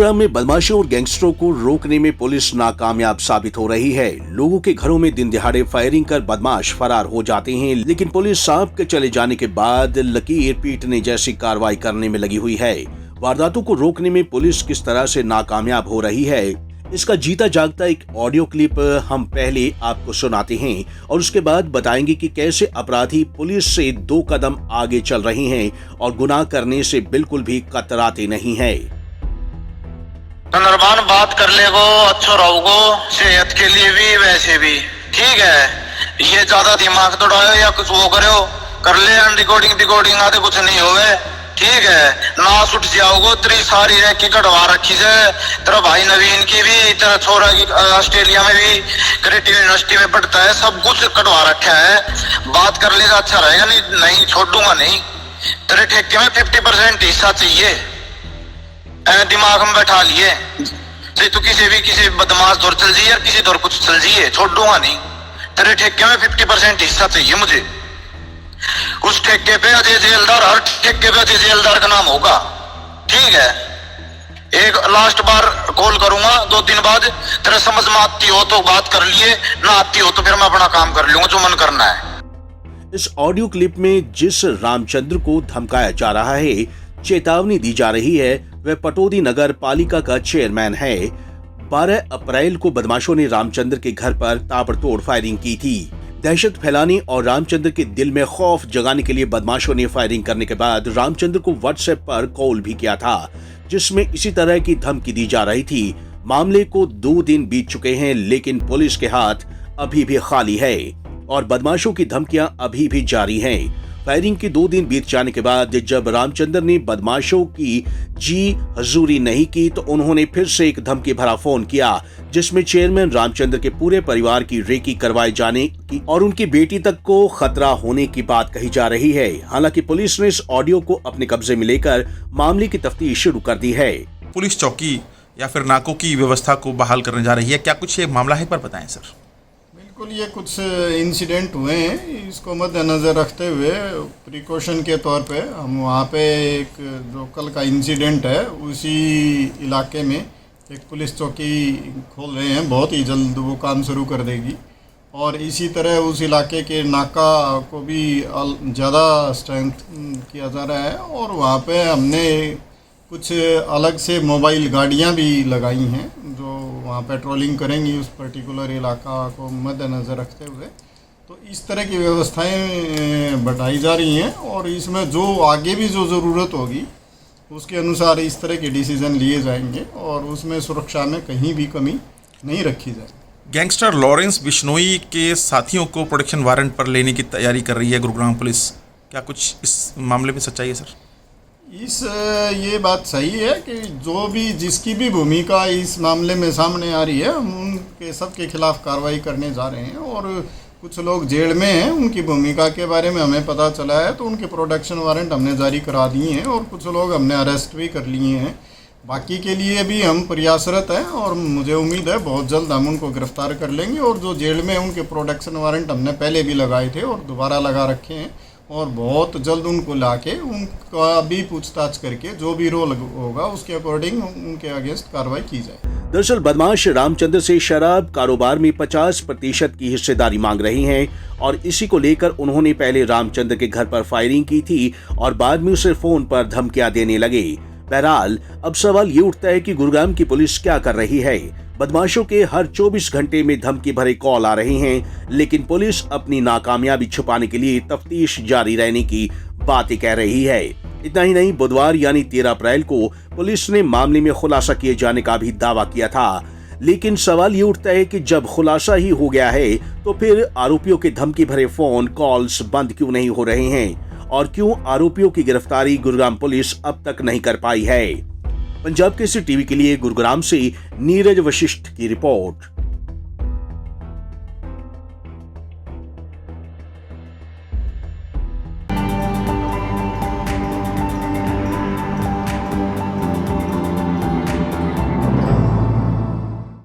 गुरुग्राम में बदमाशों और गैंगस्टरों को रोकने में पुलिस नाकामयाब साबित हो रही है। लोगों के घरों में दिन दिहाड़े फायरिंग कर बदमाश फरार हो जाते हैं, लेकिन पुलिस सांप के चले जाने के बाद लकीर पीटने जैसी कार्रवाई करने में लगी हुई है। वारदातों को रोकने में पुलिस किस तरह से नाकामयाब हो रही है, इसका जीता जागता एक ऑडियो क्लिप हम पहले आपको सुनाते हैं और उसके बाद बताएंगे कि कैसे अपराधी पुलिस से 2 कदम आगे चल रहे हैं और गुनाह करने से बिल्कुल भी कतराते नहीं है। नरमान बात कर ले वो अच्छो रहोगो, सेहत के लिए भी वैसे भी ठीक है। ये ज्यादा दिमाग दौड़ाओ या कुछ वो करो कर ले, रिकॉर्डिंग आते कुछ नहीं होवे ठीक है। ना उठ जाओगो, तेरी सारी रैकी कटवा रखी से, तेरा भाई नवीन की भी, तेरा छोरा की ऑस्ट्रेलिया में भी क्रिएटिव यूनिवर्सिटी में पढ़ता है, सब कुछ कटवा रखा है। बात कर ले अच्छा रहेगा, नहीं छोड़ दूंगा नहीं। तेरे ठेके में 50% हिस्सा चाहिए, दिमाग में बैठा लिए तो किसी बदमाश दौर चल जाइए, किसी दौर कुछ चल जाइए, छोड़ दूंगा नहीं। तेरे ठेके में 50% हिस्सा चाहिए मुझे। उस ठेके पे अजय जेलदार, हर ठेके पे अजय जेलदार का नाम होगा ठीक है। एक लास्ट बार कॉल करूंगा 2 दिन बाद, तेरे समझ में आती हो तो बात कर लिए, ना आती हो तो फिर मैं अपना काम कर लूंगा जो मन करना है। इस ऑडियो क्लिप में जिस रामचंद्र को धमकाया जा रहा है, चेतावनी दी जा रही है, वह पटौदी नगर पालिका का चेयरमैन है। 12 अप्रैल को बदमाशों ने रामचंद्र के घर पर ताबड़तोड़ फायरिंग की थी। दहशत फैलाने और रामचंद्र के दिल में खौफ जगाने के लिए बदमाशों ने फायरिंग करने के बाद रामचंद्र को व्हाट्सएप पर कॉल भी किया था, जिसमें इसी तरह की धमकी दी जा रही थी। मामले को 2 दिन बीत चुके हैं, लेकिन पुलिस के हाथ अभी भी खाली है और बदमाशों की धमकियां अभी भी जारी हैं। फायरिंग के 2 दिन बीत जाने के बाद जब रामचंद्र ने बदमाशों की जी हजूरी नहीं की तो उन्होंने फिर से एक धमकी भरा फोन किया, जिसमें चेयरमैन रामचंद्र के पूरे परिवार की रेकी करवाए जाने की और उनकी बेटी तक को खतरा होने की बात कही जा रही है। हालांकि पुलिस ने इस ऑडियो को अपने कब्जे में लेकर मामले की तफ्तीश शुरू कर दी है। पुलिस चौकी या फिर नाकों की व्यवस्था को बहाल करने जा रही है, क्या कुछ ये मामला है, पर बताएं सर। बिल्कुल, ये कुछ इंसिडेंट हुए हैं, इसको मद्देनज़र रखते हुए प्रिकॉशन के तौर पे हम वहाँ पे एक जो कल का इंसिडेंट है उसी इलाके में एक पुलिस चौकी खोल रहे हैं। बहुत ही जल्द वो काम शुरू कर देगी और इसी तरह उस इलाके के नाका को भी ज़्यादा स्ट्रेंथ किया जा रहा है और वहाँ पे हमने कुछ अलग से मोबाइल गाड़ियाँ भी लगाई हैं जो वहाँ पेट्रोलिंग करेंगी उस पर्टिकुलर इलाका को मद्देनज़र रखते हुए। तो इस तरह की व्यवस्थाएं बढ़ाई जा रही हैं और इसमें जो आगे भी जो ज़रूरत होगी उसके अनुसार इस तरह के डिसीजन लिए जाएंगे और उसमें सुरक्षा में कहीं भी कमी नहीं रखी जाएगी। गैंगस्टर लॉरेंस बिश्नोई के साथियों को प्रोटेक्शन वारंट पर लेने की तैयारी कर रही है गुरुग्राम पुलिस, क्या कुछ इस मामले में सच्चाई है सर? ये बात सही है कि जो भी जिसकी भी भूमिका इस मामले में सामने आ रही है हम उनके सबके खिलाफ कार्रवाई करने जा रहे हैं और कुछ लोग जेल में हैं, उनकी भूमिका के बारे में हमें पता चला है तो उनके प्रोटेक्शन वारंट हमने जारी करा दिए हैं और कुछ लोग हमने अरेस्ट भी कर लिए हैं। बाकी के लिए भी हम प्रयासरत हैं और मुझे उम्मीद है बहुत जल्द हम उनको गिरफ्तार कर लेंगे और जो जेल में उनके प्रोटेक्शन वारंट हमने पहले भी लगाए थे और दोबारा लगा रखे हैं और बहुत जल्द उनको लाके उनका भी पूछताछ करके जो भी रोल होगा उसके अकॉर्डिंग उनके अगेंस्ट कार्रवाई की जाए। दरअसल बदमाश रामचंद्र से शराब कारोबार में 50% की हिस्सेदारी मांग रही हैं और इसी को लेकर उन्होंने पहले रामचंद्र के घर पर फायरिंग की थी और बाद में उसे फोन पर धमकियां देने लगे। बहरहाल अब सवाल ये उठता है कि गुरुग्राम की पुलिस क्या कर रही है। बदमाशों के हर 24 घंटे में धमकी भरे कॉल आ रहे हैं, लेकिन पुलिस अपनी नाकामयाबी छुपाने के लिए तफ्तीश जारी रहने की बातें कह रही है। इतना ही नहीं, बुधवार यानी 13 अप्रैल को पुलिस ने मामले में खुलासा किए जाने का भी दावा किया था, लेकिन सवाल ये उठता है कि जब खुलासा ही हो गया है तो फिर आरोपियों के धमकी भरे फोन कॉल्स बंद क्यों नहीं हो रहे हैं और क्यों आरोपियों की गिरफ्तारी गुरुग्राम पुलिस अब तक नहीं कर पाई है। पंजाब केसरी टीवी के लिए गुरुग्राम से नीरज वशिष्ठ की रिपोर्ट।